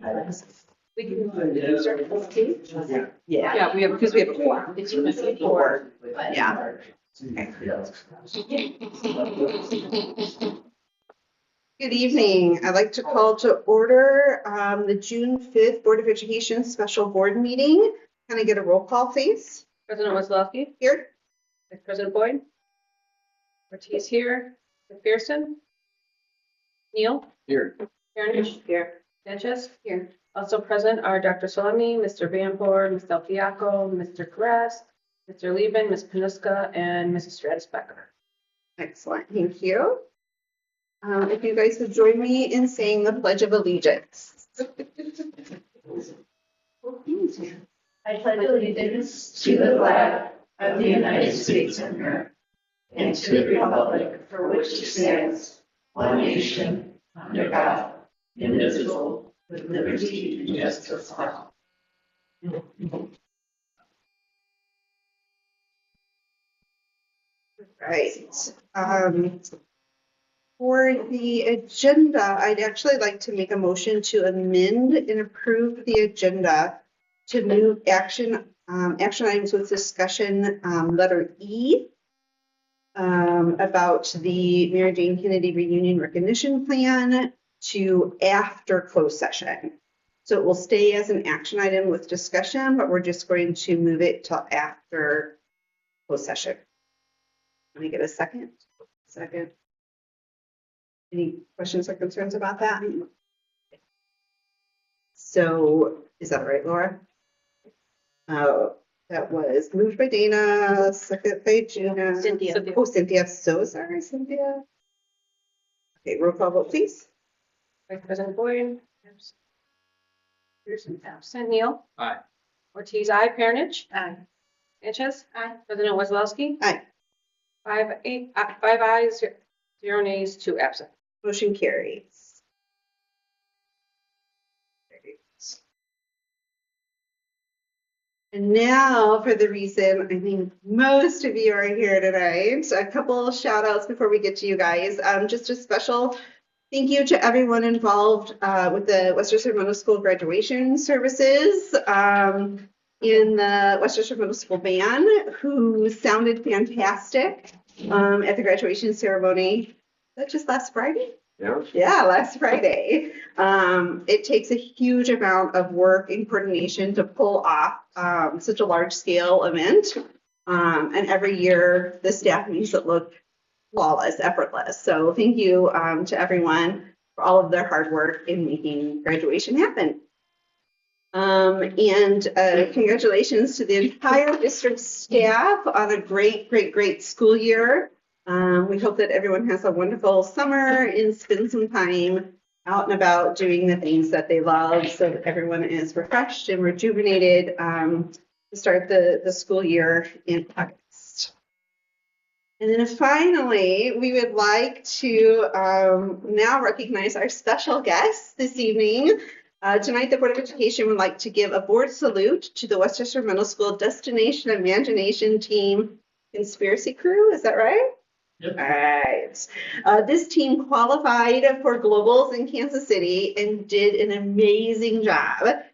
We can start this too. Yeah. Yeah, we have, because we have four. It's four. Yeah. Good evening. I'd like to call to order the June 5th Board of Education Special Board Meeting. Can I get a roll call, please? President Wessolowski, Here. Vice President Boyd, Ortiz here, McPherson, Neal, Here. Parrish here, Sanchez here. Also present are Dr. Salemi, Mr. Vanport, Ms. Del Fiacco, Mr. Caress, Mr. Lieben, Ms. Panuska, and Mrs. Stratus Becker. Excellent. Thank you. If you guys would join me in saying the Pledge of Allegiance. I pledge allegiance to the flag of the United States of America and to the republic for which it stands, one nation, under God, indivisible, with liberty and justice for all. Right. For the agenda, I'd actually like to make a motion to amend and approve the agenda to move action items with discussion, letter E, about the Mary Jane Kennedy Reunion Recognition Plan to after closed session. So it will stay as an action item with discussion, but we're just going to move it till after closed session. Let me get a second. Second. Any questions or concerns about that? So is that right, Laura? That was moved by Dana, second by Gina. Cynthia. Oh, Cynthia. So sorry, Cynthia. Okay, roll call vote, please. Vice President Boyd, Pearson absent, Neal. Aye. Ortiz, aye. Parrish. Aye. Sanchez. Aye. President Wessolowski. Aye. 5 ayes, 0 nays, 2 absent. Motion carries. And now for the reason I think most of you are here tonight, a couple of shout outs before we get to you guys. Just a special thank you to everyone involved with the Westchester Middle School graduation services in the Westchester Middle School band, who sounded fantastic at the graduation ceremony. Was that just last Friday? Yeah, last Friday. It takes a huge amount of work and coordination to pull off such a large scale event. And every year the staff makes it look flawless, effortless. So thank you to everyone for all of their hard work in making graduation happen. And congratulations to the entire district staff on a great school year. We hope that everyone has a wonderful summer and spend some time out and about doing the things that they love, so that everyone is refreshed and rejuvenated to start the school year in August. And then finally, we would like to now recognize our special guests this evening. Tonight, the Board of Education would like to give a board salute to the Westchester Middle School Destination Imagination Team Conspiracy Crew. Is that right? Yep. All right. This team qualified for globals in Kansas City and did an amazing job.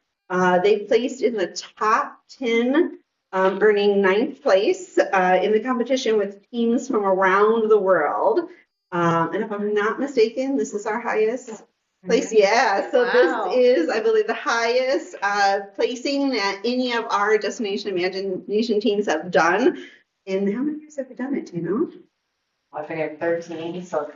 They placed in the top 10, earning 9th place in the competition with teams from around the world. And if I'm not mistaken, this is our highest place. Yeah, so Wow. This is, I believe, the highest placing that any of our Destination Imagination teams have done. And how many years have we done it, do you know? I figured 13, so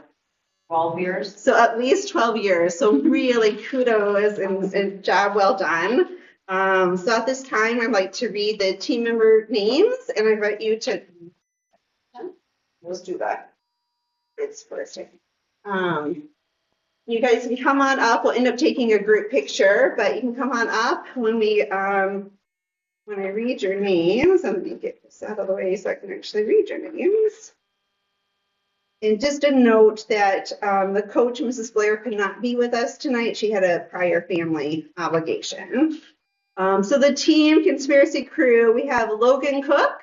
12 years. So at least 12 years. So really kudos and job well done. So at this time, I'd like to read the team member names, and I invite you to, let's do that. It's first. You guys can come on up. We'll end up taking a group picture, but you can come on up when I read your names. Let me get this out of the way so I can actually read your names. And just a note that the coach, Mrs. Blair, could not be with us tonight. She had a prior family obligation. So the team conspiracy crew, we have Logan Cook,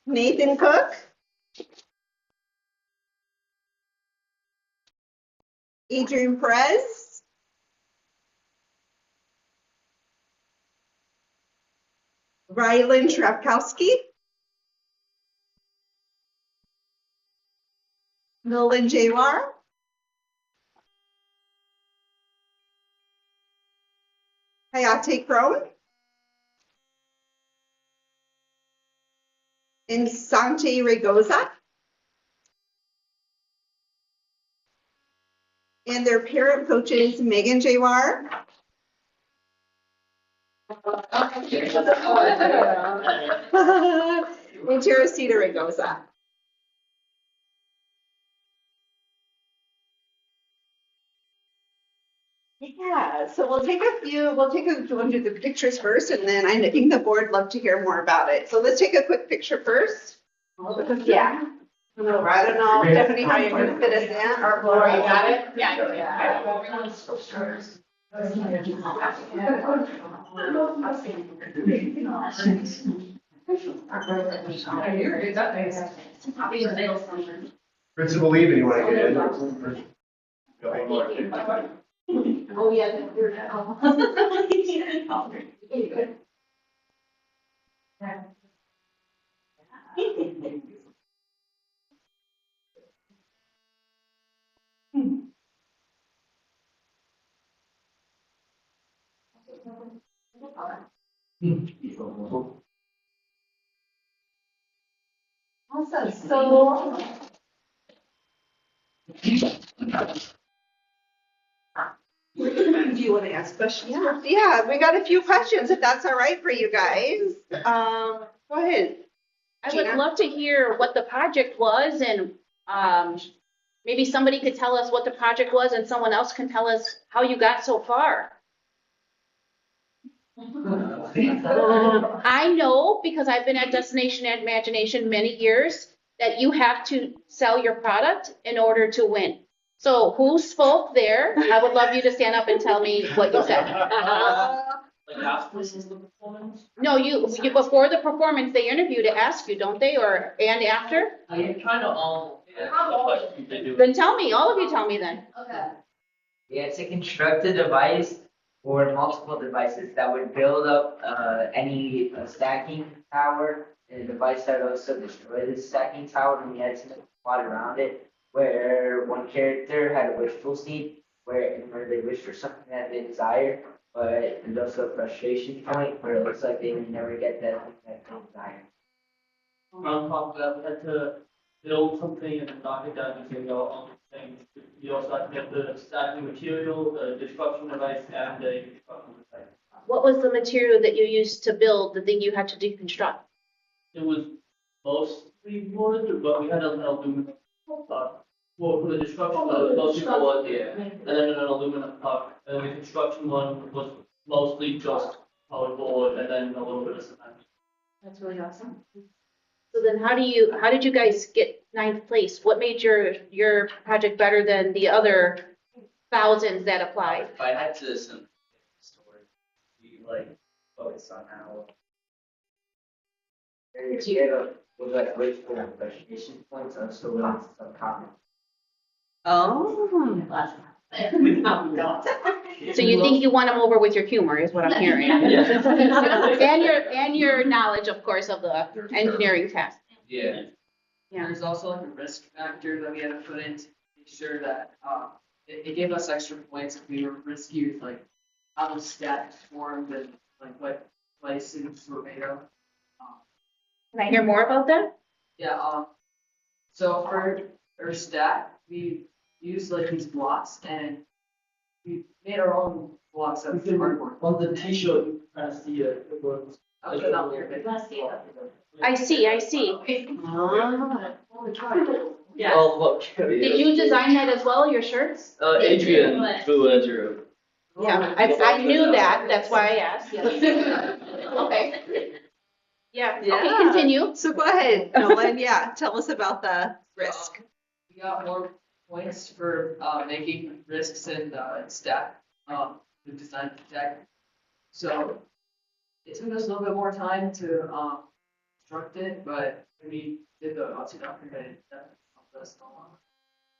Nathan Cook, Adrian Perez. Rylan Trapkowski. Nolan Jawar. Hayate Crone. And Santi Regoza. And their parent coaches, Megan Jawar. And Teresita Regoza. Yeah, so we'll take a few, we'll do the pictures first, and then I think the board love to hear more about it. So let's take a quick picture first. Yeah. I don't know, Stephanie, how you're gonna fit us in, or Laura, you got it? Yeah. Principal Lee, you want to get in? Oh, yeah. Awesome, so. Do you want to ask questions? Yeah, we got a few questions, if that's all right for you guys. Go ahead. I would love to hear what the project was, and maybe somebody could tell us what the project was and someone else can tell us how you got so far. I know, because I've been at Destination Imagination many years, that you have to sell your product in order to win. So who spoke there? I would love you to stand up and tell me what you said. Like after this is the performance? No, you before the performance, they interview to ask you, don't they? And after? I kind of all. Yeah, Then tell me, all of you tell me then. Okay. Yeah, to construct a device or multiple devices that would build up any stacking tower, and a device that would also destroy the stacking tower, and we had to plot around it, where one character had a wishful seed, where they wish for something that they desire, but there's also a frustration point where it looks like they may never get that thing that they desire. On top of that, we had to build something and knock it down using all the things. You also had to get the stacking material, the destruction device, and the construction device. What was the material that you used to build the thing you had to deconstruct? It was mostly wood, but we had an aluminum puck. Well, for the destruction one, it was mostly wood, yeah, and then an aluminum puck. And the construction one was mostly just solid board and then a little bit of cement. That's really awesome. So then how did you guys get 9th place? What made your project better than the other thousands that applied? If I had to simplify the story, we focus on how with wishful and frustration points, I'm still willing to some comments. Oh. So you think you won them over with your humor, is what I'm hearing. And your knowledge, of course, of the engineering test. Yeah. Yeah. There's also like a risk factor that we had to put in to make sure that it gave us extra points if we were risky with like how the stats formed and like what places were made of. Can I hear more about that? Yeah. So for our stat, we used like these blocks and we made our own blocks out of cardboard. On the t-shirt, you press the words. I'll put it out there. I see. Yeah. Well, Did you design that as well, your shirts? Adrian Fluenzer. Yeah, I knew that, that's why I asked. Okay. Yeah, okay, continue. So go ahead, Nolan. Yeah, tell us about the risk. We got more points for making risks and stat the design tech. So it took us a little bit more time to construct it, but when we did the Nazi document, that helped us a lot.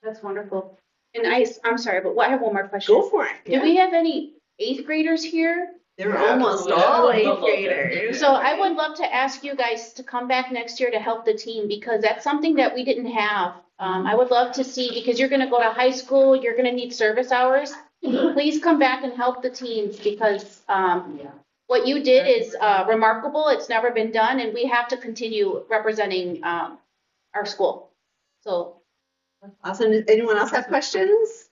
That's wonderful. And I'm sorry, but I have one more question. Go for it. Do we have any eighth graders here? They're Yeah. almost all eighth graders. So I would love to ask you guys to come back next year to help the team because that's something that we didn't have. I would love to see, because you're gonna go to high school, you're gonna need service hours. Please come back and help the teams because, what you did is, remarkable. It's never been done and we have to continue representing, our school. So Awesome. Does anyone else have questions?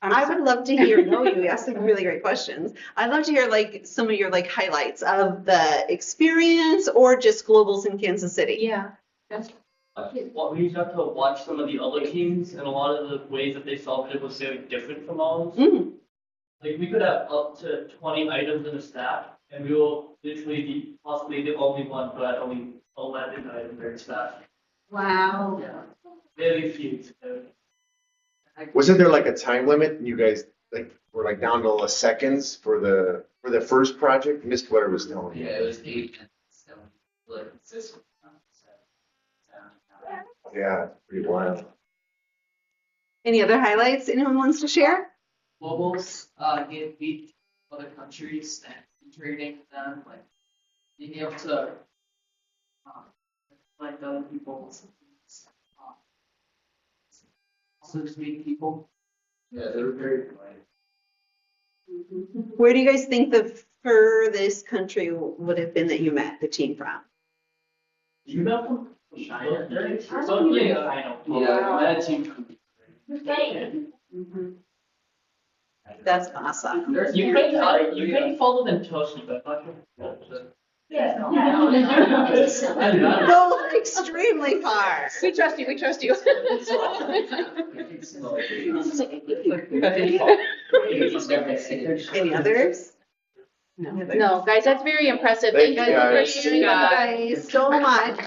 I would love to hear, no, you asked some really great questions. I'd love to hear like some of your like highlights of the experience or just globals in Kansas City. Yeah. Well, we got to watch some of the other teams, and a lot of the ways that they solved it was very different from ours. Mm. Like, we could have up to 20 items in a stack, and we will literally be possibly the only one who had only 11 items in their stack. Wow. Yeah, very few. Wasn't there like a time limit? And you guys like were like down to seconds for the first project? Miss Blair was telling me. Yeah, it was 8 minutes. So, like, Yeah, pretty wild. Any other highlights anyone wants to share? Globals, get meet other countries and training with them, like being able to, like other people. Also just meet people. Yeah, they were very polite. Where do you guys think the furthest country would have been that you met the team from? You know from China? So, yeah, I know. Yeah. That team. That's awesome. You can follow them closely, but not sure. Go extremely far. We trust you, we trust you. Any others? No, guys, that's very impressive. Thank Thank you, you for guys. sharing with us. Guys, so much.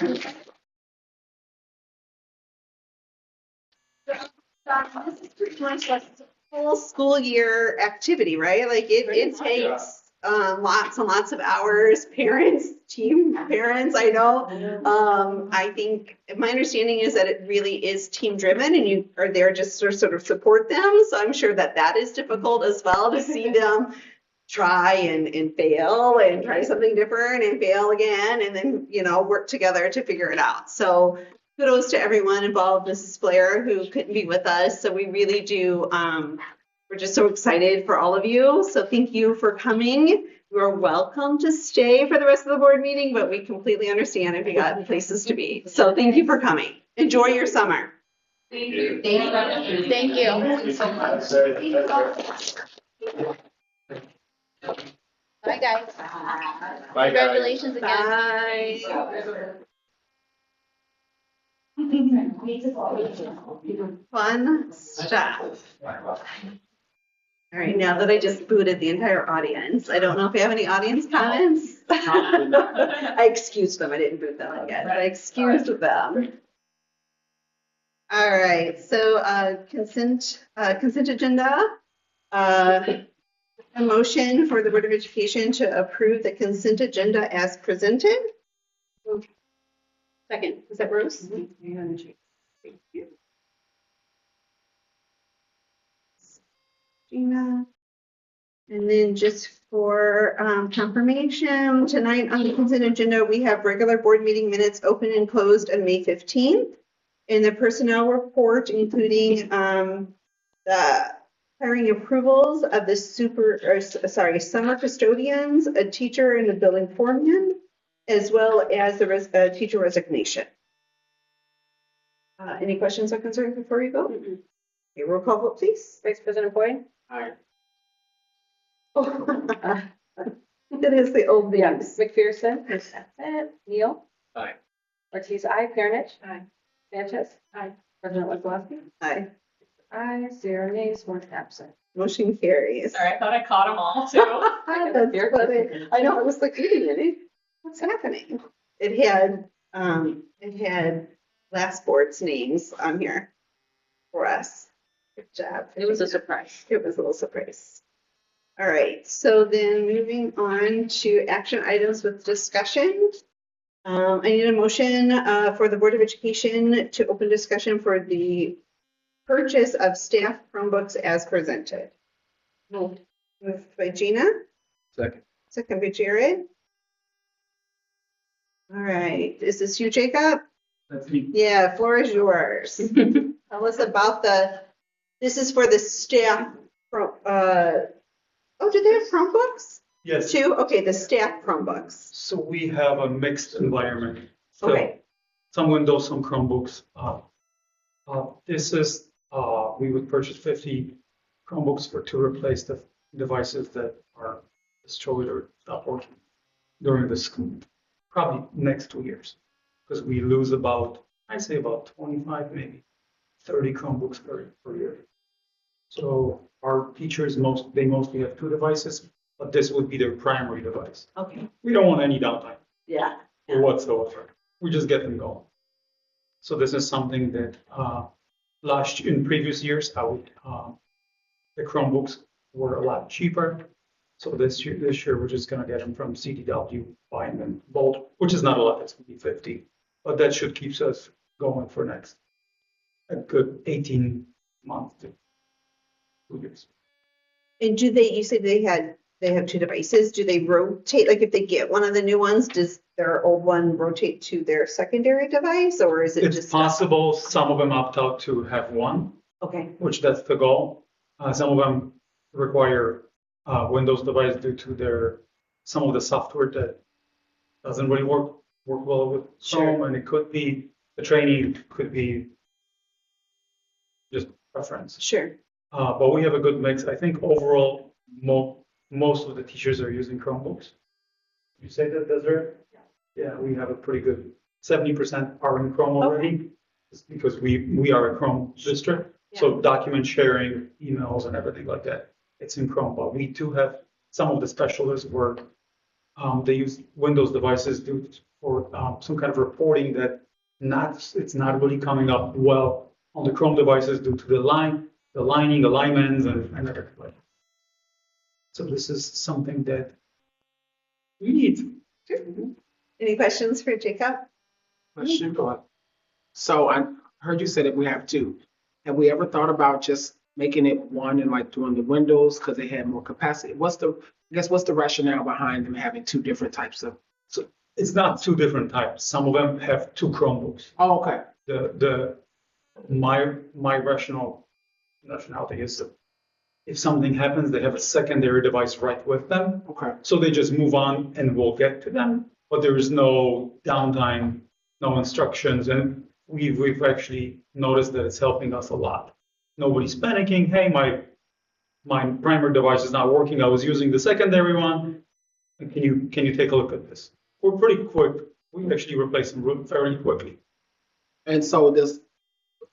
This is pretty much like a full school year activity, right? Like it takes lots and lots of hours, parents, team parents, I know. I think my understanding is that it really is team driven and you are there just to sort of support them. So I'm sure that that is difficult as well to see them try and fail and try something different and fail again and then, you know, work together to figure it out. So kudos to everyone involved, Mrs. Blair, who couldn't be with us. So we really do, we're just so excited for all of you. So thank you for coming. You're welcome to stay for the rest of the board meeting, but we completely understand if you got places to be. So thank you for coming. Enjoy your summer. Thank you. Thank you. Bye, guys. Bye, guys. Congratulations again. Bye. Fun stuff. All right, now that I just booted the entire audience, I don't know if you have any audience comments. I excused them. I didn't boot them again, but I excused them. All right, so consent agenda. A motion for the Board of Education to approve the consent agenda as presented. Second, is that Bruce? Thank you. Gina. And then just for confirmation, tonight on the consent agenda, we have regular board meeting minutes open and closed on May 15th. In the personnel report, including the hiring approvals of the summer custodians, a teacher and a building foreman, as well as the teacher resignation. Any questions or concerns before you go? Okay, roll call vote, please. Vice President Boyd? Aye. It is the old Yes. names. McPherson? Ms. Absent. Neal? Aye. Ortiz, aye. Paranich? Aye. Sanchez? Aye. President Wazlowski? Aye. Aye. 0 nays, 1 absent. Motion carries. Sorry, I thought I caught them all too. That's funny. I know, I was like, wait a minute, what's happening? It had last board's names on here for us. Good job. It was a surprise. It was a little surprise. All right, so then moving on to action items with discussion. I need a motion for the Board of Education to open discussion for the purchase of staff Chromebooks as presented. Moved. Moved by Gina, Second. second by Jared. All right, is this you, Jacob? That's me. Yeah, floor is yours. Tell us about this is for the staff, oh, do they have Chromebooks? Yes, Two? Okay, the staff Chromebooks. so we have a mixed environment. So Okay, some Windows, some Chromebooks. We would purchase 50 Chromebooks to replace the devices that are destroyed or stop working during this probably next 2 years. Because we lose I'd say about 25, maybe 30 Chromebooks per year. So our teachers they mostly have 2 devices, but this would be their primary device. okay, We don't want any downtime yeah. whatsoever. We just get them going. So this is something that in previous years, the Chromebooks were a lot cheaper. So this year we're just gonna get them from CDW, buying them bulk, which is not a lot. It's gonna be 50, but that should keep us going for a good 18 months to 2 years. And you said they have 2 devices. Do they rotate? Like if they get one of the new ones, does their old one rotate to their secondary device or is it It's just? possible some of them opt out to have one, Okay, which that's the goal. Some of them require Windows device due to some of the software that doesn't really work well with Chrome, and it could be the training could be just preference. sure. But we have a good mix. I think overall, most of the teachers are using Chromebooks. You say that, Desiree? Yeah, we have a pretty good 70% are in Chrome already. It's because we are a Chrome district. So document sharing, emails and everything like that, it's in Chrome. But we do have some of the specialists where they use Windows devices for some kind of reporting that it's not really coming up well on the Chrome devices due to the lining, alignments and everything like that. So this is something that we need. Any questions for Jacob? Question, go ahead. So I heard you said that we have 2. Have we ever thought about just making it one and like doing the windows because they have more capacity? What's the rationale behind them having 2 different types of? So it's not 2 different types. Some of them have 2 Chromebooks. Oh, okay. My rationality is that if something happens, they have a secondary device right with them. Okay. So they just move on and we'll get to them. But there is no downtime, no instructions, and we've actually noticed that it's helping us a lot. Nobody's panicking. Hey, my primary device is not working. I was using the secondary one. Can you take a look at this? We're pretty quick. We actually replace them fairly quickly. And so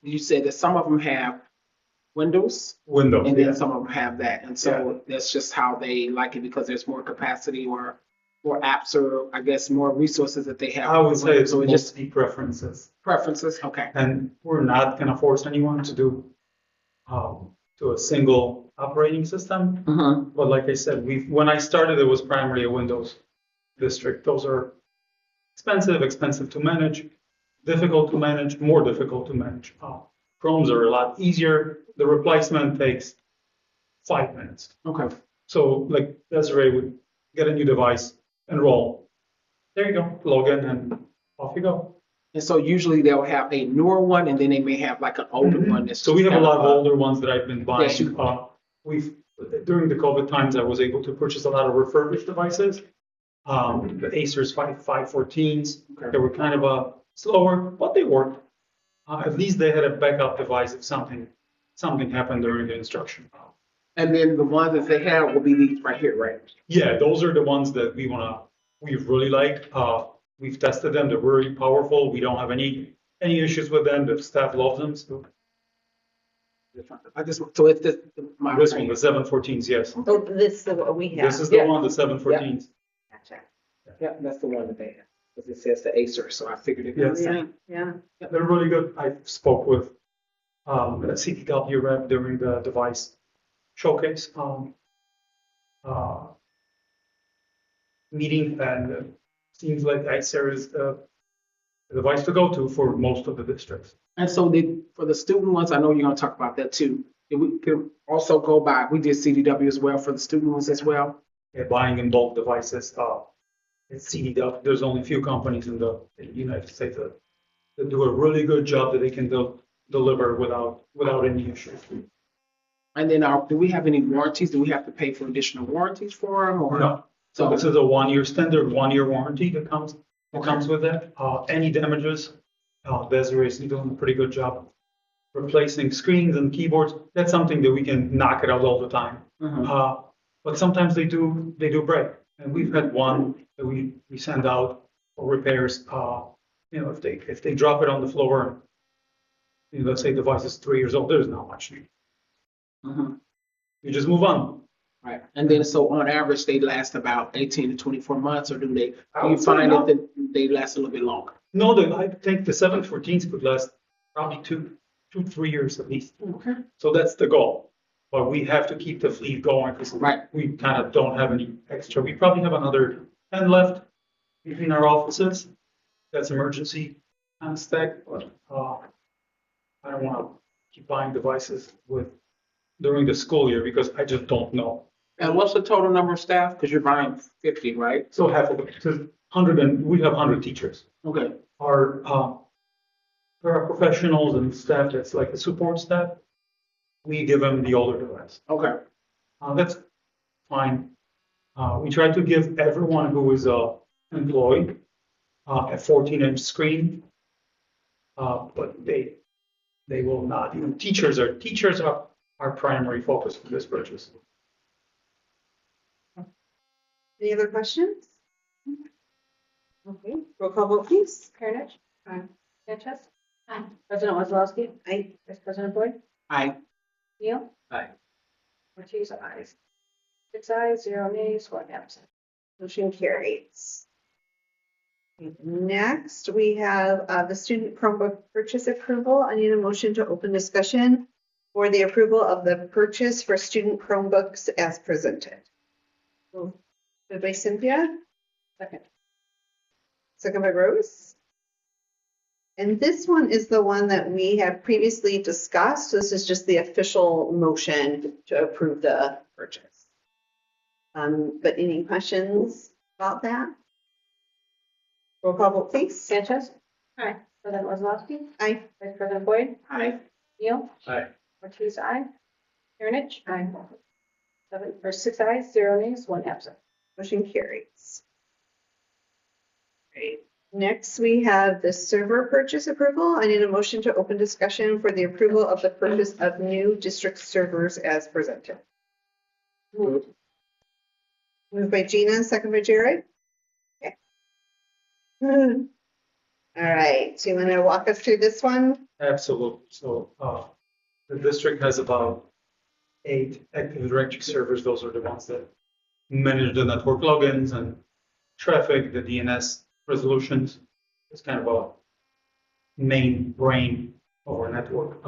you said that some of them have Windows, Windows, and then yeah. some of them have that. And so that's just how they like it because there's more capacity or more apps or I guess more resources that they have. I would say it's So mostly preferences. preferences. Okay. And we're not going to force anyone to do to a single operating system. But like I said, when I started, it was primarily a Windows district. Those are expensive to manage, difficult to manage, more difficult to manage. Chromes are a lot easier. The replacement takes 5 minutes. Okay. So like Desiree would get a new device, enroll. There you go, log in and off you go. And so usually they'll have a newer one and then they may have like an older one. That's So we have a kind lot of older ones that I've been buying. Yes, you- During the COVID times, I was able to purchase a lot of refurbished devices. The Acer's 514s, they were kind of slower, but they worked. At least they had a backup device if something happened during the instruction. And then the ones that they have will be these right here, right? Yeah, those are the ones that we really like. We've tested them, they're very powerful. We don't have any issues with them. The staff loves them. So So it's this. this one, the 714s, yes. Oh, this is what we have. This is the one, the 714s. Gotcha. Yeah, that's the one that they have. Because it says the Acer, so I figured it was the Yes. same. Yeah. Yeah, they're really good. I spoke with a CTW rep during the device showcase meeting, and it seems like Acer is the device to go to for most of the districts. And so for the student ones, I know you're gonna talk about that too. We can also go by, we did CDW as well for the student ones as well. Yeah, buying in bulk devices, it's CDW. There's only a few companies in the United States that do a really good job that they can deliver without any issues. And then do we have any warranties? Do we have to pay for additional warranties for them or? No. So this is a standard 1-year warranty that comes with that. Any damages, Desiree is doing a pretty good job replacing screens and keyboards. That's something that we can knock it out all the time. Mhm. But sometimes they do break. And we've had one that we send out for repairs. If they drop it on the floor, let's say the device is 3 years old, there's not much need. Mhm. You just move on. Right. And then so on average, they last about 18 to 24 months, or do you I would say find no. that they last a little bit longer? No, I think the 714s could last probably 2-3 years at least. Okay. So that's the goal. But we have to keep the fleet going because Right. we kind of don't have any extra. We probably have another 10 left between our offices. That's emergency kind of stack, but I don't want to keep buying devices during the school year because I just don't know. And what's the total number of staff? Because you're buying 50, right? So half of it, because we have 100 teachers. Okay. Our paraprofessionals and staff that's like the support staff, we give them the older device. Okay. That's fine. We try to give everyone who is employed a 14-inch screen, but they will not. Even teachers are our primary focus for this purchase. Any other questions? Okay, roll call vote, please. Karen. Aye. Sanchez. Aye. President Wazlowski. Aye. Vice President Boyd. Aye. Neal. Aye. Ortiz, ayes. 6 ayes, 0 nays, 1 absent. Motion carries. Next, we have the student Chromebook purchase approval. I need a motion to open discussion for the approval of the purchase for student Chromebooks as presented. Moved by Cynthia, Second. second by Rose. And this one is the one that we have previously discussed. This is just the official motion to approve the purchase. But any questions about that? Roll call vote, please. Sanchez. Aye. President Wazlowski. Aye. Vice President Boyd. Aye. Neal. Aye. Ortiz, aye. Karen. Aye. 6 ayes, 0 nays, 1 absent. Motion carries. Great. Next, we have the server purchase approval. I need a motion to open discussion for the approval of the purchase of new district servers as presented. Moved by Gina, second by Jared. Okay. All right, so you want to walk us through this one? Absolutely. So the district has about 8 Active Directory servers. Those are the ones that manage the network logins and traffic, the DNS resolutions. It's kind of a main brain of our network.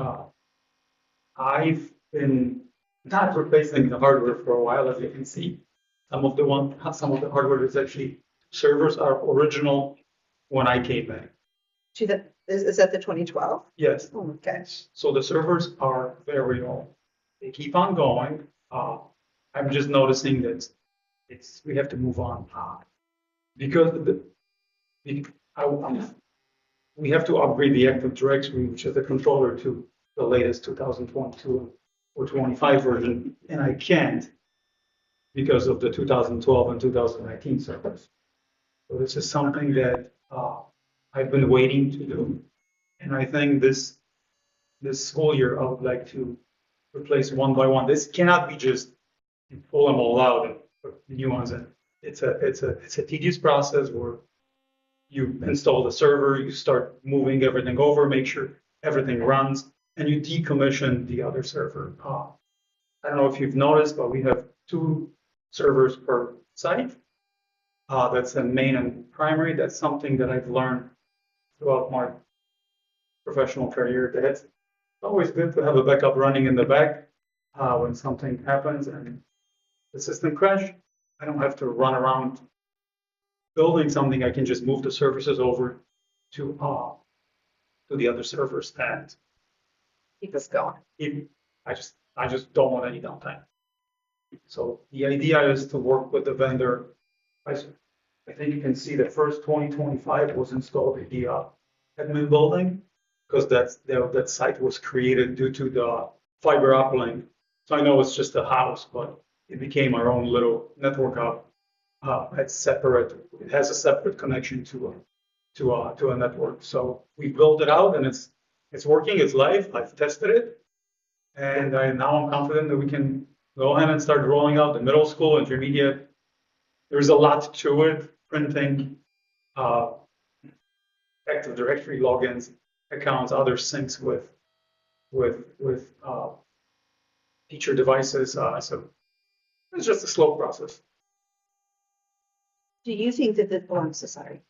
I've been not replacing the hardware for a while, as you can see. Some of the hardware is actually servers are original when I came back. Is that the 2012? Yes. Okay. So the servers are very old. They keep on going. I'm just noticing that we have to move on because we have to upgrade the Active Directory, which is the controller, to the latest 2022 or 25 version, and I can't because of the 2012 and 2019 servers. So this is something that I've been waiting to do, and I think this school year I would like to replace one by one. This cannot be just you pull them all out and put new ones in. It's a tedious process where you install the server, you start moving everything over, make sure everything runs, and you decommission the other server. I don't know if you've noticed, but we have 2 servers per site. That's the main and primary. That's something that I've learned throughout my professional career. That it's always good to have a backup running in the back when something happens and the system crash. I don't have to run around building something. I can just move the services over to the other servers, and Keep us going. I just don't want any downtime. So the idea is to work with the vendor. I think you can see the first 2025 was installed in the admin building, because that site was created due to the fiber uplink. So I know it's just a house, but it became our own little network hub. It's separate. It has a separate connection to a network. So we built it out, and it's working. It's live. I've tested it, and now I'm confident that we can go ahead and start rolling out the middle school, intermediate. There's a lot to it. Printing, Active Directory logins, accounts, other syncs with teacher devices. So it's just a slow process. Do you think that oh, I'm so sorry.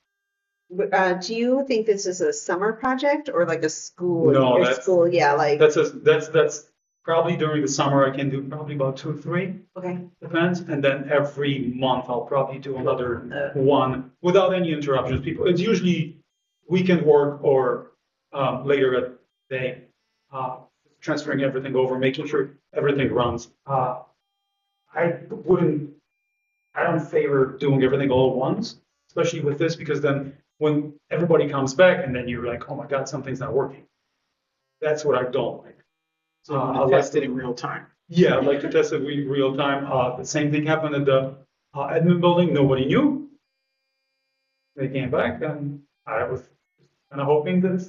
Do you think this is a summer project or like a school? No, year that's- school. Yeah, like That's probably during the summer. I can do probably about 2 or 3. okay. Depends. And then every month I'll probably do another one without any interruptions. It's usually weekend work or later at the day, transferring everything over, making sure everything runs. I don't favor doing everything all at once, especially with this, because then when everybody comes back and then you're like, oh my God, something's not working. That's what I don't like. So you I want like to test it in real time. Yeah, I'd like to test it in real time. The same thing happened at the admin building. Nobody knew. They came back, and I was kind of hoping that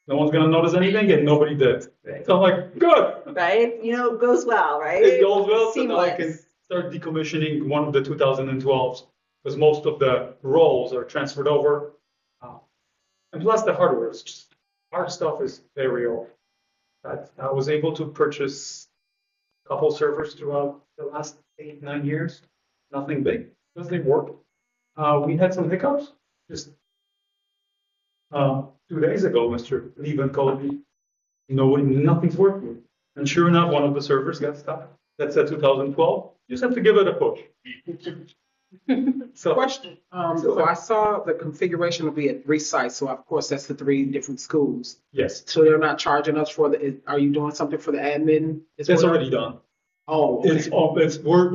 no one's going to notice anything, and nobody did. So I'm like, good. Right? You know, it goes well, right? It goes well, so now I can Seamless. start decommissioning one of the 2012s, because most of the roles are transferred over. And plus the hardware is just, our stuff is very old. I was able to purchase a couple servers throughout the last 8, 9 years. Nothing big, because they work. We had some hiccups. Just 2 days ago, Mr. Lieben called me. Nothing's working. And sure enough, one of the servers got stuck. That's a 2012. You just have to give it a push. So Question. So I saw the configuration will be at 3 sites. So of course, that's the 3 different schools. yes, So they're not charging us for are you doing something for the admin? as it's well? already done. Oh, okay.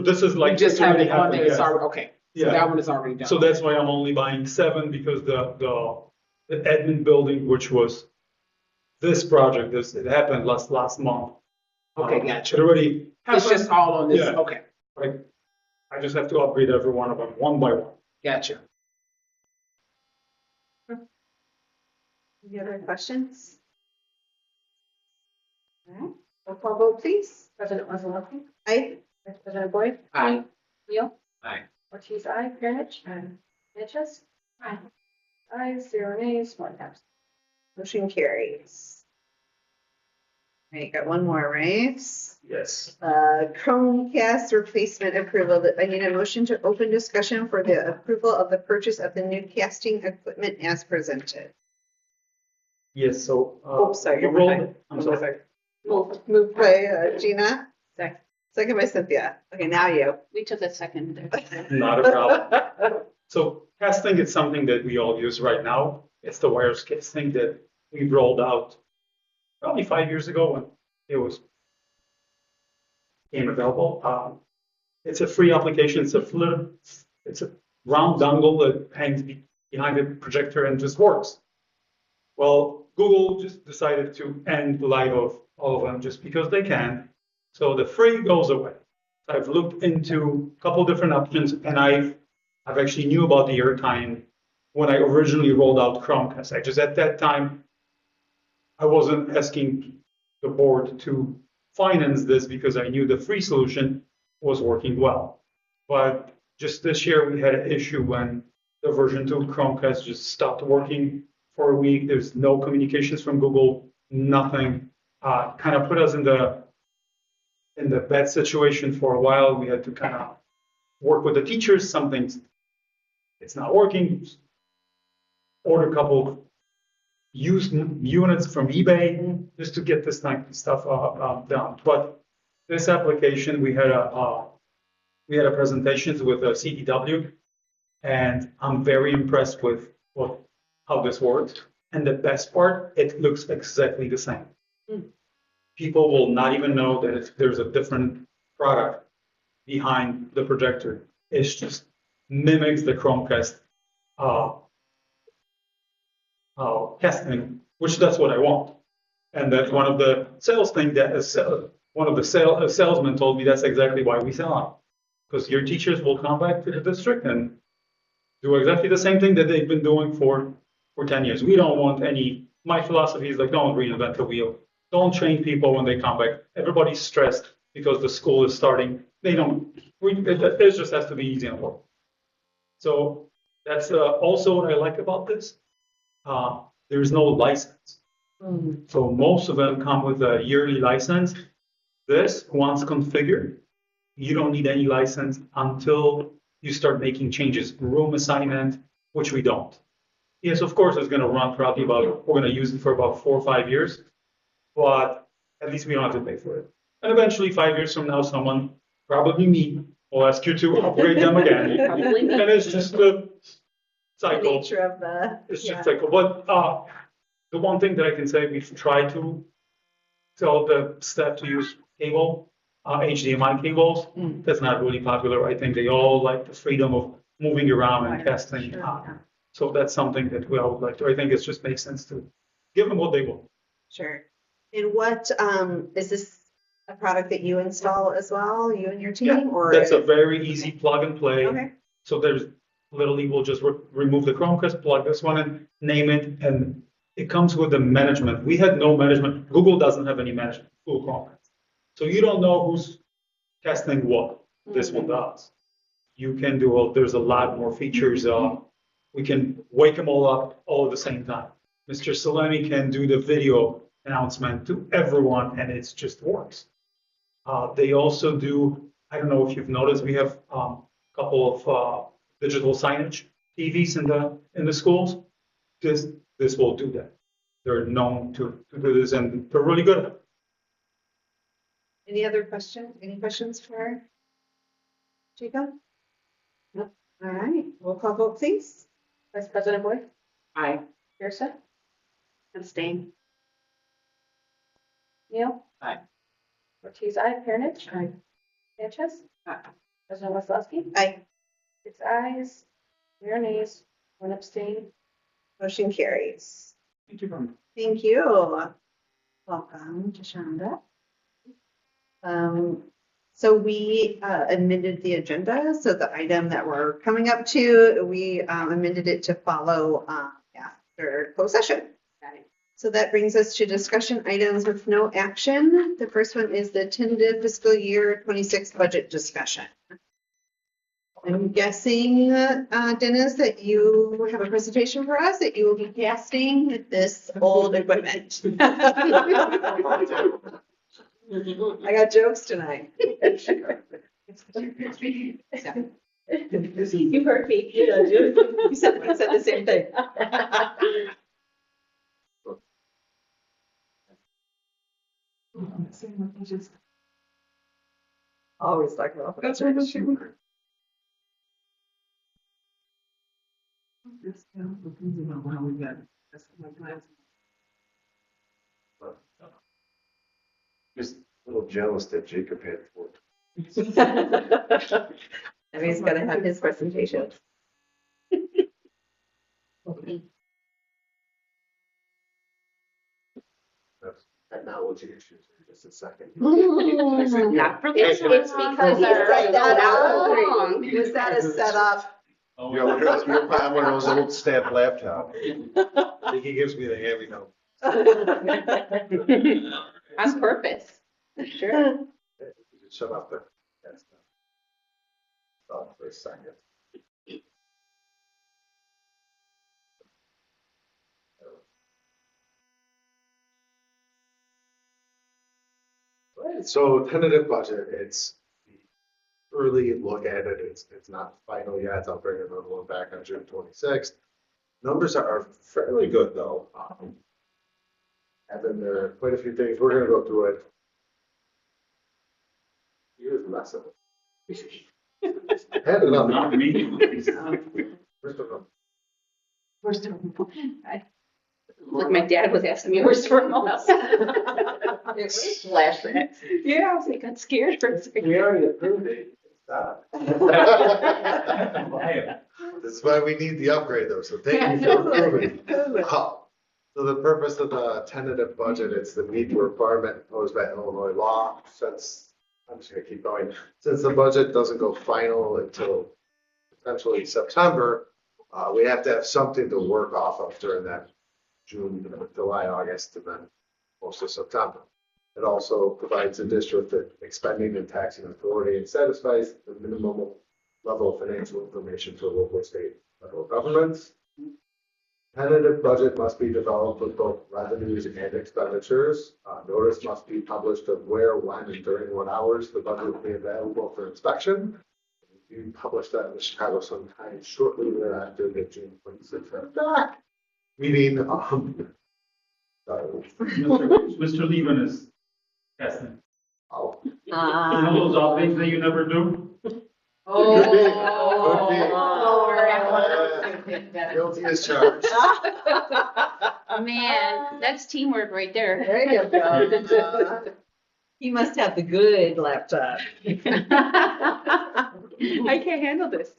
This is like. We just have it on happened, there. It's yes. already, okay. So Yeah. that one is already done. So that's why I'm only buying 7, because the admin building, which was this project, it happened last month. Okay, It gotcha. already happened. It's just all on this. Yeah. Okay, I just have to upgrade every one of them one by one. gotcha. Any other questions? All right. Roll call vote, please. President Wazalowski, Aye. Vice President Boyd, Aye. Neal. Aye. Ortiz, aye. Karen. Natchez. Aye. Aye, 0 nays, 1 absent. Motion carries. All right, got one more, right? Yes. Chromecast replacement approval. I need a motion to open discussion for the approval of the purchase of the new casting equipment as presented. Yes, so. Oh, sorry, you one more rolled- I'm sorry. Moved by Gina, Second. second by Cynthia. Okay, now you. We took a second there. Not a problem. So casting is something that we all use right now. It's the wireless casting that we rolled out probably 5 years ago when it became available. It's a free application. It's a round dongle that hangs behind the projector and just works. Well, Google just decided to end the life of all of them just because they can. So the free goes away. I've looked into a couple different options, and I've actually knew about the airtime when I originally rolled out Chromecast. I just at that time, I wasn't asking the board to finance this because I knew the free solution was working well. But just this year, we had an issue when the version 2 Chromecast just stopped working for a week. There's no communications from Google, nothing. Kind of put us in the bad situation for a while. We had to kind of work with the teachers. It's not working. Order a couple used units from eBay just to get this type of stuff done. But this application, we had a presentations with CDW, and I'm very impressed with how this works. And the best part, it looks exactly the same. Mm. People will not even know that there's a different product behind the projector. It just mimics the Chromecast casting, which that's what I want. And that's one of the sales thing that is, one of the salesmen told me that's exactly why we sell them. Because your teachers will come back to the district and do exactly the same thing that they've been doing for 10 years. We don't want any, my philosophy is like, don't reinvent the wheel. Don't train people when they come back. Everybody's stressed because the school is starting. They don't, it just has to be easy and work. So that's also what I like about this. There's no license. So most of them come with a yearly license. This, once configured, you don't need any license until you start making changes. Room assignment, which we don't. Yes, of course, it's going to run probably about, we're going to use it for about 4 or 5 years, but at least we don't have to pay for it. And eventually, 5 years from now, someone, probably me, will ask you to upgrade them again. Probably me. And it's just the The cycle. nature of the, It's yeah. just cycle. But the one thing that I can say, we've tried to tell the staff to use cable, HDMI cables. That's not really popular. I think they all like the freedom of moving around and testing. So that's something that we all would like to. I think it just makes sense to give them what they want. Sure. And what, is this a product that you install as well, you and your team, or? That's a very easy plug and play. Okay, So there's literally, we'll just remove the Chromecast, plug this one in, name it, and it comes with the management. We had no management. Google doesn't have any management, Google Chromecast. So you don't know who's testing what. This one does. You can do, there's a lot more features. We can wake them all up all at the same time. Mr. Salemi can do the video announcement to everyone, and it just works. They also do, I don't know if you've noticed, we have a couple of digital signage TVs in the schools. This will do that. They're known to do this, and they're really good at it. any other questions? Any questions for Jacob? No. All right, roll call vote, please. Vice President Boyd, Aye. Pearson, Abstain. Neal. Aye. Ortiz, aye. Pernich. Aye. Sanchez. Aye. President Wesselowski. Aye. 6 ayes, 0 nays, 1 abstain. Motion carries. Thank you very much. Thank you. Welcome to Shonda. So we amended the agenda. So the item that we're coming up to, we amended it to follow after closed session. So that brings us to discussion items with no action. The first one is the tentative fiscal year 26 budget discussion. I'm guessing, Dennis, that you have a presentation for us, that you will be casting this old equipment. I got jokes tonight. You heard me. You said the same thing. Always talk about. That's right. Just a little jealous that Jacob had 4. And he's gonna have his presentation. Technology issues in just a second. Not for It's because Set that up. our. Was that a setup? Yeah, we're buying one of those old staff laptops. I think he gives me the heavy note. On purpose. Sure. Shut up there. Stop for a second. Right, so tentative budget, it's early look at it, it's not final yet, I'll bring another one back on June 26th. Numbers are fairly good though. And then there are quite a few things, we're gonna go through it. Here's the lesson. Hand it up. Not me. First of all, We're still. like my dad was asking me where's the remote. Flashback. Yeah, I was like, got scared for a second. We already approved it. Stop. That's why we need the upgrade though, so thank you for approving. So the purpose of the tentative budget is to meet the requirement imposed by Illinois law. Since, I'm just gonna keep going, since the budget doesn't go final until potentially September, we have to have something to work off of during that June, July, August, and then most of September. It also provides the district with expending and taxing authority and satisfies the minimum level of financial information for local, state, federal governments. Tentative budget must be developed with both revenues and expenditures. Notice must be published of where, when, and during what hours the budget will be available for inspection. You publish that in the Chicago sometime shortly thereafter the June 26th meeting. Mr. Levin is testing. Oh, You know those updates that you never do? Could be. Guilty as charged. Man, that's teamwork right there. There you go. He must have the good laptop. I can't handle this.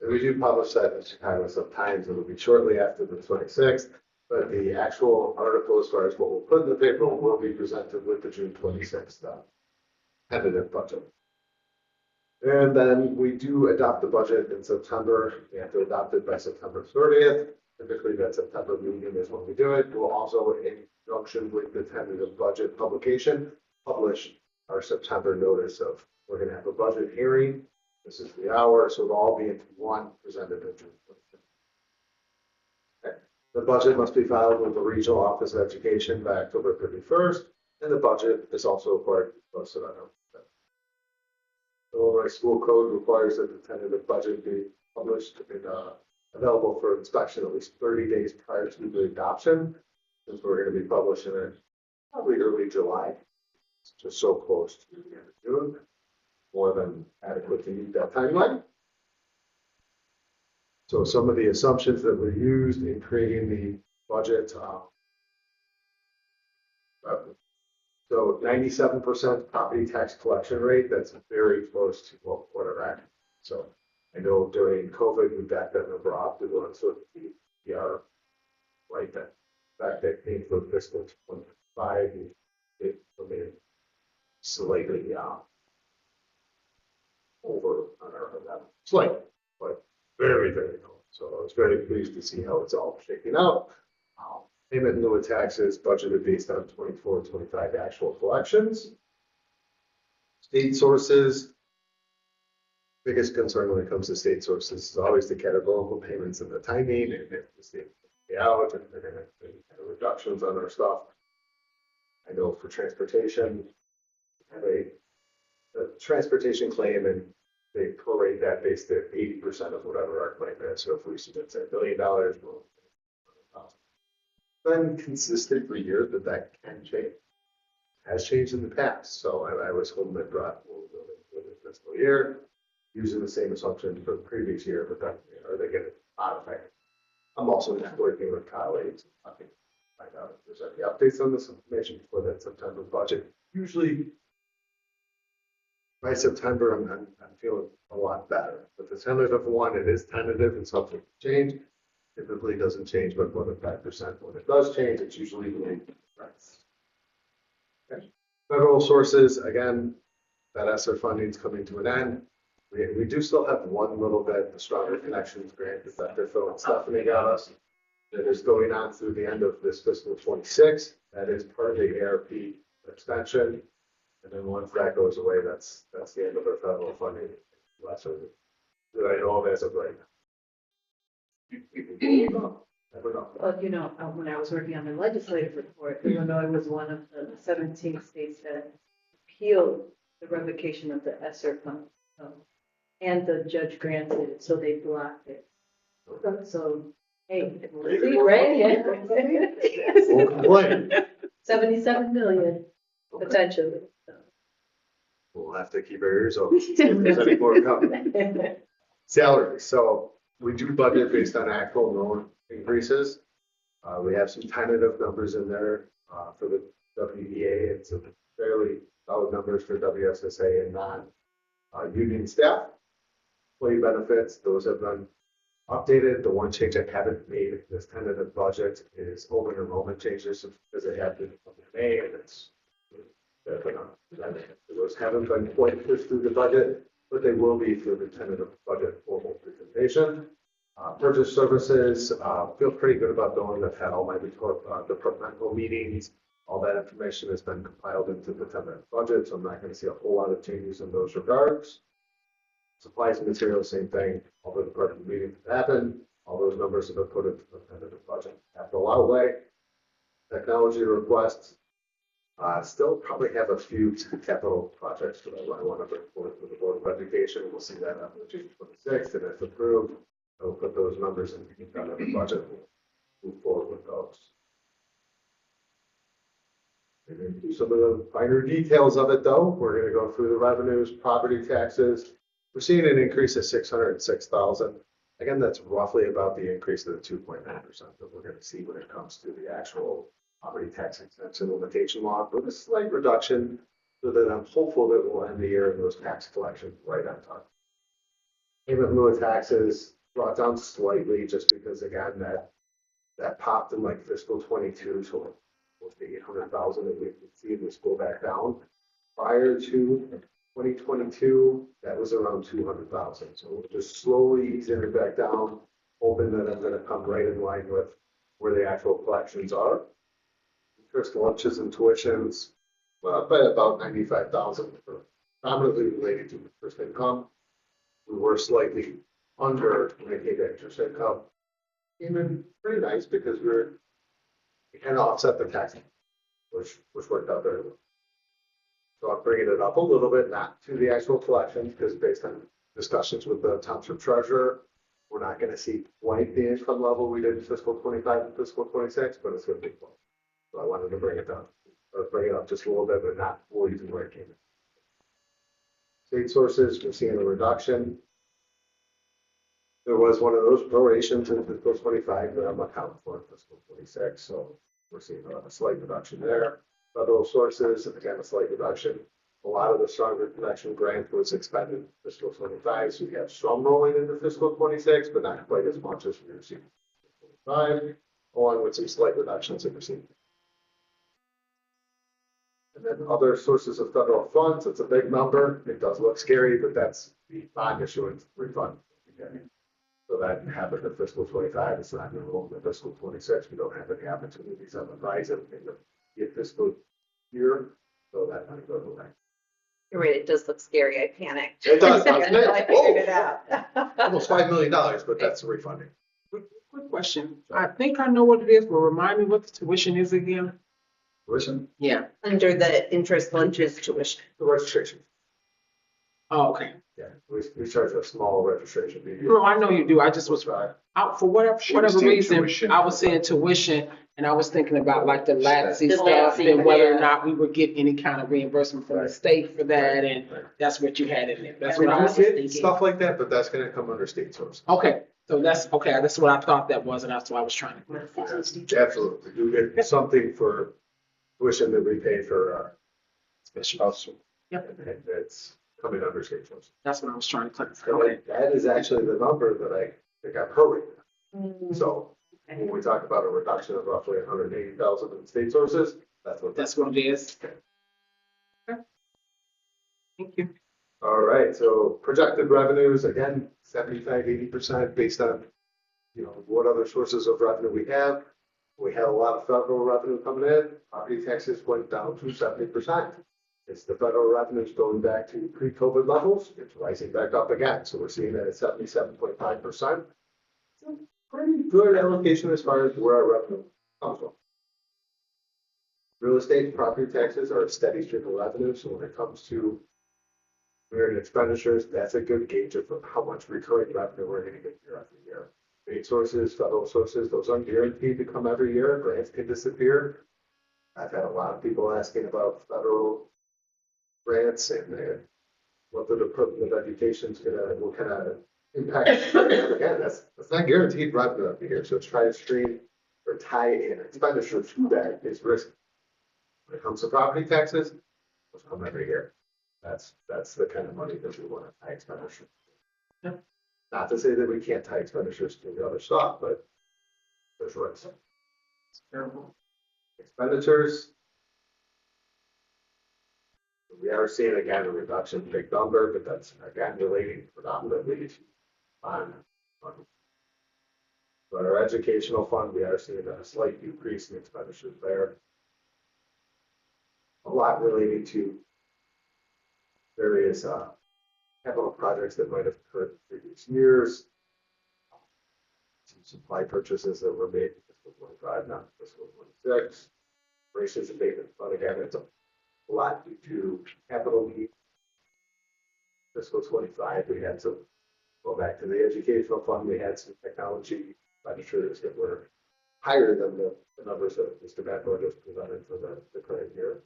We do publish that in Chicago sometimes. It'll be shortly after the 26th, but the actual article, as far as what we'll put in the paper, will be presented with the June 26th tentative budget. And then we do adopt the budget in September. We have to adopt it by September 30th. Typically, that September meeting is when we do it. We'll also, in conjunction with the tentative budget publication, publish our September notice of we're going to have a budget hearing. This is the hour, so it'll all be into one presented in June 25th. Okay. The budget must be filed with the Regional Office of Education by October 31st, and the budget is also required to be posted on our website. The Illinois School Code requires that the tentative budget be published and available for inspection at least 30 days prior to the adoption, since we're going to be publishing it probably early July. It's just so close to the end of June. More than adequate to meet that timeline. So some of the assumptions that were used in creating the budget. So 97% property tax collection rate, that's very close to what we're at. So I know during COVID, we backed that number off to go sort of we are right then. In fact, that came from fiscal 25, it remained slightly over on our level, slightly, but very, very low. So I was very pleased to see how it's all shaking out. Payment in lieu of taxes budgeted based on 24-25 actual collections. State sources. Biggest concern when it comes to state sources is always the categorical payments and the timing, and if the state pay out, and they're going to have reductions on our stuff. I know for transportation, have a transportation claim, and they prorate that based at 80% of whatever our claim is. So if we submit $1 billion, we'll been consistent for years that can change. Has changed in the past. So I was hoping that brought for the fiscal year using the same assumption for the previous year, but then are they going to modify it? I'm also just working with colleagues. I think find out if there's any updates on this information for that September budget. Usually by September, I'm feeling a lot better. But the tentative one, it is tentative and subject to change. Typically doesn't change by more than 5%. When it does change, it's usually the price. Okay. Federal sources, again, that ESSER funding is coming to an end. We do still have one little bit, the Stronger Connections grant that Dr. Phil and Stephanie got us, that is going on through the end of this fiscal 26. That is part of the ARP extension. And then once that goes away, that's the end of our federal funding. Lesser that I know of as of right now. Never know. Well, you know, when I was working on the legislative report, Illinois was one of the 17 states that appealed the revocation of the ESSER fund. And the judge granted it, so they blocked it. So, hey, right? Won't complain. 77 million, potentially. We'll have to keep our ears open if there's any more coming. Salary. So we do budget based on actual known increases. We have some tentative numbers in there, for the WEA. It's a fairly solid numbers for WSSA and union staff. Employee benefits, those have been updated. The one change I haven't made in this tentative budget is open enrollment changes because they have been in May and those haven't been quite pushed through the budget, but they will be through the tentative budget formal presentation. Purchase services, feel pretty good about knowing I've had all my departmental meetings. All that information has been compiled into the tentative budget, so I'm not going to see a whole lot of changes in those regards. Supplies and materials, same thing. All the department meetings have happened. All those numbers have been put into the tentative budget. Capital outlay, technology requests. Still probably have a few capital projects that I want to report to the Board of Education. We'll see that on June 26th, and if approved, I'll put those numbers in the tentative budget. We'll move forward with those. And then do some of the finer details of it, though. We're going to go through the revenues, property taxes. We're seeing an increase of 606,000. Again, that's roughly about the increase of the 2.9% that we're going to see when it comes to the actual property tax exemption limitation law, but a slight reduction, so that I'm hopeful that we'll end the year in those tax collections right on time. Payment in lieu of taxes brought down slightly, just because again that popped in like fiscal 22, so close to 800,000, and we can see this go back down. Prior to 2022, that was around 200,000. So we're just slowly easing it back down, hoping that I'm going to come right in line with where the actual collections are. Interest, lunches, and tuitions, well, by about 95,000, predominantly related to interest income. We were slightly under Medicaid interest income. Even pretty nice because we kind of offset the tax, which worked out very well. So I'm bringing it up a little bit, not to the actual collections, because based on discussions with the township treasurer, we're not going to see quite the income level we did in fiscal 25 and fiscal 26, but it's going to be close. So I wanted to bring it down, or bring it up just a little bit, but not fully to where it came in. State sources, we're seeing a reduction. There was one of those prorations in fiscal 25 that I'm accounting for in fiscal 26, so we're seeing a slight reduction there. Federal sources, and again, a slight reduction. A lot of the stronger connection grant was expended in fiscal 25, so we have some rolling into fiscal 26, but not quite as much as we received in fiscal 25, along with some slight reductions in received. And then other sources of federal funds, it's a big number. It does look scary, but that's the bond issuance refund. Okay. So that happened in fiscal 25. It's not going to roll in fiscal 26. We don't have any opportunities on the horizon in the fiscal year. So that money goes away. You're right, it does look scary. I panicked. It does. Until I figured it out. Almost $5 million, but that's the refunding. Quick question. I think I know what it is, but remind me what the tuition is again. Tuition? Yeah. Under the interest lunches tuition. The registration. Oh, okay. Yeah, we charge a small registration fee. No, I know you do. I just was out for whatever saying reason. tuition. I was saying tuition, and I was thinking about like the LATSI The stuff LATSI, and whether or yeah. not we would get any kind of reimbursement from the state for that, and that's what you had in there. That's what I was thinking. Stuff like that, but that's going to come under state source. Okay, so that's okay. That's what I thought that was, and that's what I was trying to clarify. Absolutely. You get something for tuition that we pay for Special. Yep. And it's coming under state source. That's what I was trying to clarify. So Okay. that is actually the number that I think I'm prorated. So when we talk about a reduction of roughly 180,000 in state sources, that's what It is. Okay. Thank you. All right, so projected revenues, again, 75–80% based on, what other sources of revenue we have. We had a lot of federal revenue coming in. Property taxes went down to 70%. It's the federal revenues going back to pre-COVID levels. It's rising back up again. So we're seeing that at 77.5%. It's a pretty good allocation as far as where our revenue comes from. Real estate and property taxes are a steady stream of revenue. So when it comes to merit expenditures, that's a good gauge of how much recurring revenue we're going to get year after year. State sources, federal sources, those aren't guaranteed to come every year. Grants can disappear. I've had a lot of people asking about federal grants and what the Department of Education is what kind of impact, again, that's not guaranteed revenue every year, so try to stream or tie in expenditure to that is risky. When it comes to property taxes, those come every year. That's the kind of money that we want to tie expenditure. Not to say that we can't tie expenditures to the other stuff, but there's risk. It's terrible. Expenditures. We are seeing again a reduction in big number, but that's again relating predominantly to on. But our educational fund, we are seeing a slight decrease in expenditures there. A lot relating to various capital projects that might have occurred in previous years. Some supply purchases that were made in fiscal 25, not fiscal 26. Races and maintenance fund, again, it's a lot due to capital needs. Fiscal 25, we had some, go back to the educational fund, we had some technology expenditures that were higher than the numbers that Mr. Badmore just presented for the current year.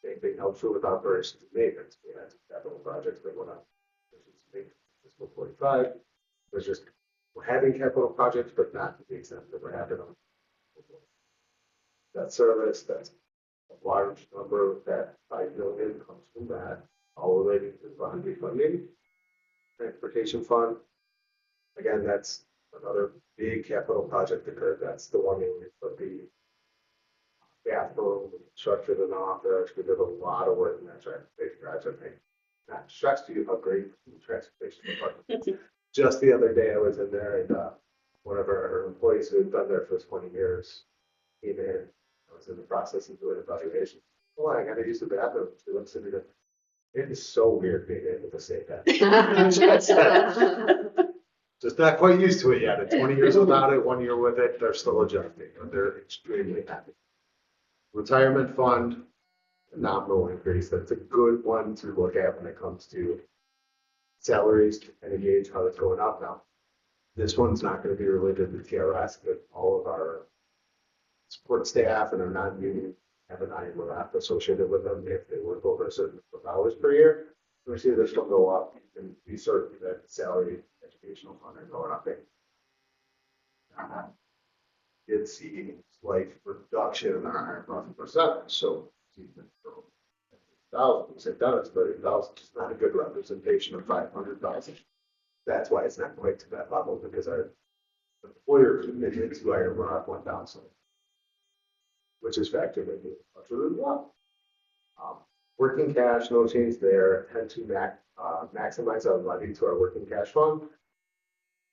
Same thing helps with operations and maintenance. We had some capital projects that went up. Fiscal 45, there's just, we're having capital projects, but not to the extent that we're having them. That service, that's a large number of that 5 million comes from that, all related to bond refunding. Transportation fund, again, that's another big capital project occurred. That's the one we put the bathroom, structured an office. We did a lot of work in that transportation project. I not stress to you how great the transportation department is. Just the other day, I was in there and one of our employees who had been there for 20 years came in. I was in the process of doing evaluation. Oh, I got to use the bathroom. She looks at me. It is so weird being able to say that. Just not quite used to it yet. At 20 years without it, 1 year with it, they're still adjusting. But they're extremely happy. Retirement fund, nominal increase. That's a good one to look at when it comes to salaries and gauge how it's going up now. This one's not going to be related to TRS, but all of our support staff and our non-union have an IMRF associated with them if they work over a certain number of hours per year. We see this will go up. You can be certain that salary, educational fund are going up. Did see slight reduction in our profit percentage. So, thousands, it does, but 30,000 is not a good representation of 500,000. That's why it's not quite to that level because our employer committed to IMRF went down some, which is factored into the budget as well. Working cash, no change there. Tend to maximize our levy to our working cash fund.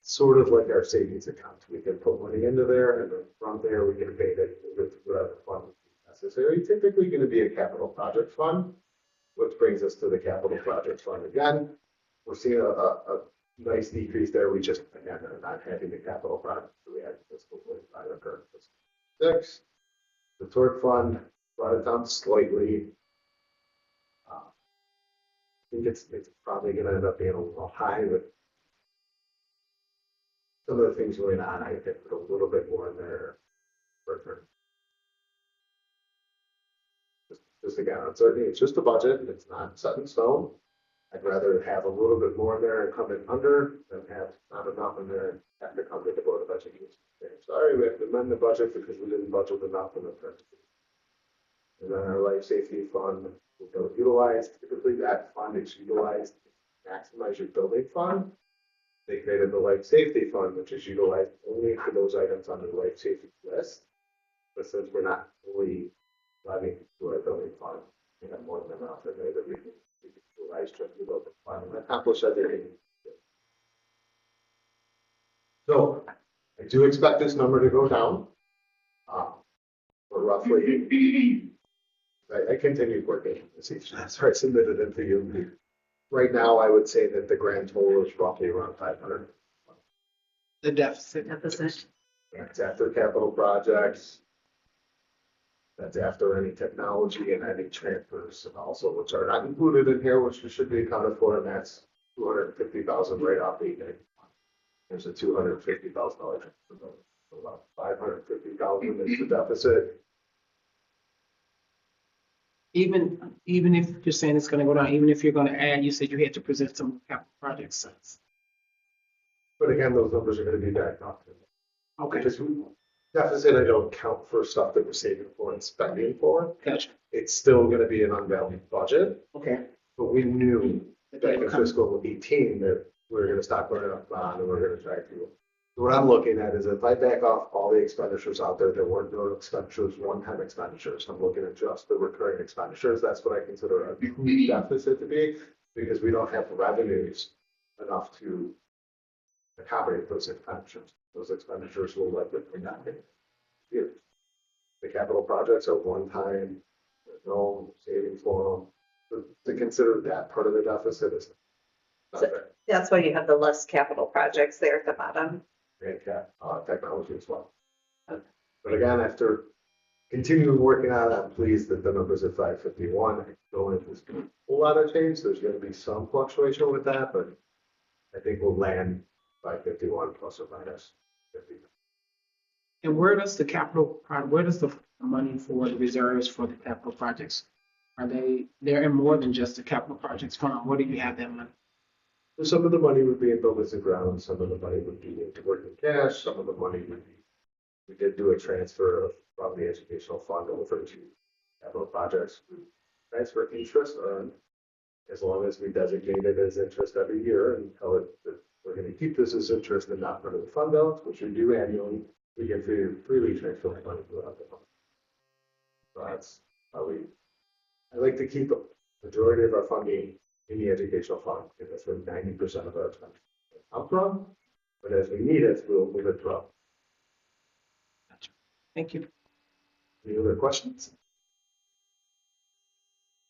Sort of like our savings account. We can put money into there and then from there we can pay that with whatever fund is necessary. Typically going to be a capital project fund, which brings us to the capital project fund again. We're seeing a nice decrease there. We just, again, are not having the capital project that we had in fiscal 25 or current fiscal 6. The tort fund brought it down slightly. I think it's probably going to end up being a little high, but some of the things going on, I could put a little bit more in there. Just again, uncertainty. It's just a budget. It's not set in stone. I'd rather have a little bit more in there and come in under than have not enough in there and have to come to the Board of Education. Sorry, we have to amend the budget because we didn't budget enough in the first. And then our life safety fund we don't utilize. Typically, that fund is utilized to maximize your building fund. They created the life safety fund, which is utilized only for those items on the life safety list. But since we're not fully levying to our building fund, we have more than enough in there that we can utilize to the building fund and accomplish everything. So I do expect this number to go down. For roughly, I continued working this each after I submitted it to you. Right now, I would say that the grand total is roughly around 500. The deficit. That's after capital projects. That's after any technology and any transfers also, which are not included in here, which should be accounted for, and that's 250,000 right off the end. There's a $250,000 transfer. So about 550,000 is the deficit. Even if you're saying it's going to go down, even if you're going to add, you said you had to present some capital projects. But again, those numbers are gonna be back up. Okay, Because deficit, I don't count for stuff that we're saving for and spending for. gotcha. It's still gonna be an unbalanced budget, Okay. but we knew That back they in would come. fiscal 18 that we're gonna stop running up bond and we're gonna try to. So what I'm looking at is if I back off all the expenditures out there that weren't no expenditures, one-time expenditures, I'm looking at just the recurring expenditures. That's what I consider a true deficit to be, because we don't have revenues enough to accommodate those expenditures. Those expenditures will likely come back in years. The capital projects are one-time, there's no savings for them. To consider that part of the deficit is not So- fair. That's why you have the less capital projects there at the bottom. And technology as well. But again, after continuing working on it, I'm pleased that the numbers at 551 don't anticipate a whole lot of change. There's going to be some fluctuation with that, but I think we'll land 551 plus or minus 50. And where does the where does the money for the reserves for the capital projects? Are they're in more than just the capital projects fund? Where do you have that money? So some of the money would be in buildings and grounds, some of the money would be into working cash, some of the money would be, we did do a transfer from the educational fund over to capital projects. Transfer interest earned, as long as we designate it as interest every year and tell it that we're gonna keep this as interest and not part of the fund balance, which we do annually, we can freely transfer the money throughout the fund. So that's how I like to keep a majority of our funding in the educational fund, because that's where 90% of our expenses come from. But as we need it, we'll move it throughout. Thank you. Any other questions?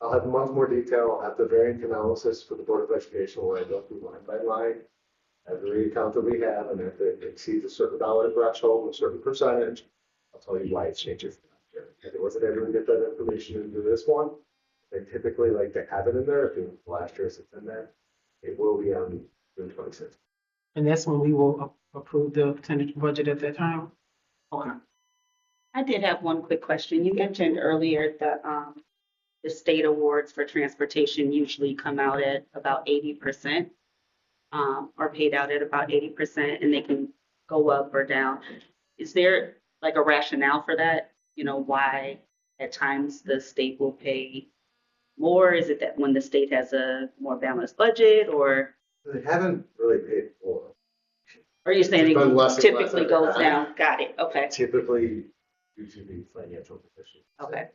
I'll have much more detail. I'll have the variant analysis for the Board of Education where I go through line by line. Every account that we have, and if it exceeds a certain dollar threshold, a certain percentage, I'll tell you why it's changing. If it wasn't able to get that information into this one, they typically like to have it in there. If you last year's it's in there, it will be on June 26th. And that's when we will approve the tentative budget at that time? Okay. I did have one quick question. You mentioned earlier that the state awards for transportation usually come out at about 80%, or paid out at about 80%, and they can go up or down. Is there like a rationale for that? You know, why at times the state will pay more? Is it that when the state has a more balanced budget, or They haven't really paid for. are you saying It's been less it and less typically every goes time. down? Got it. Okay. Typically, due to the financial position. Okay.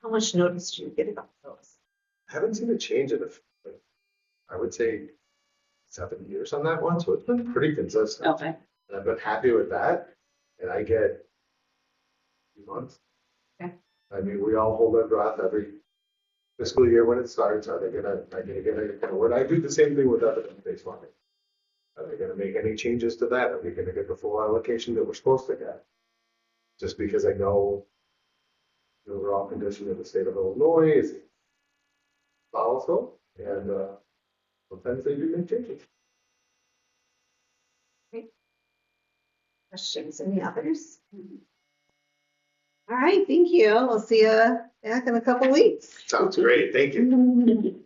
How much notice do you get about those? I haven't seen a change in I would say 7 years on that one, so it's been pretty consistent. Okay. And I've been happy with that, and I get 2 months. Okay. I mean, we all hold our breath every fiscal year when it starts. Are they gonna get a award? I do the same thing with evidence-based funding. Are they gonna make any changes to that? Are we gonna get the full allocation that we're supposed to get? Just because I know the overall condition of the state of Illinois is volatile, and sometimes they do make changes. Questions? Any others? All right, thank you. We'll see you back in a couple weeks. Sounds great, thank you.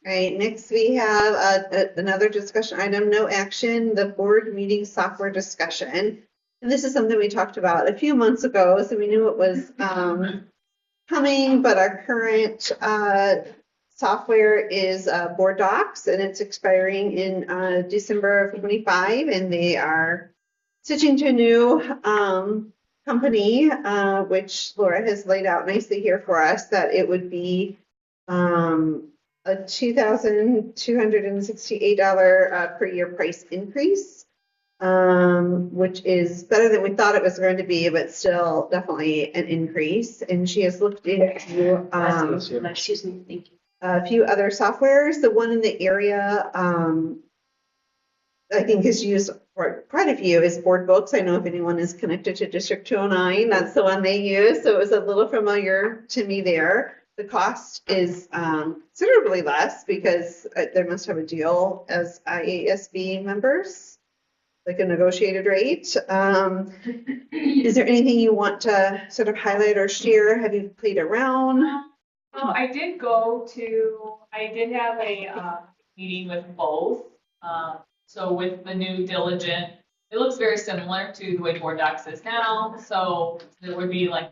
All right, next we have another discussion item, no action, the board meeting software discussion. And this is something we talked about a few months ago, so we knew it was coming, but our current software is Board Docs, and it's expiring in December of 25, and they are switching to a new company, which Laura has laid out nicely here for us, that it would be a $2,268 per year price increase, which is better than we thought it was going to be, but still definitely an increase. And she has looked into Excuse me. Thank you. a few other softwares. The one in the area I think is used for quite a few is Board Books. I know if anyone is connected to District 209, that's the one they use. So it was a little familiar to me there. The cost is considerably less because they must have a deal as IASB members, like a negotiated rate. Is there anything you want to sort of highlight or share? Have you played around? I did have a meeting with both. So with the new Diligent, it looks very similar to the way Board Docs is now. So there would be like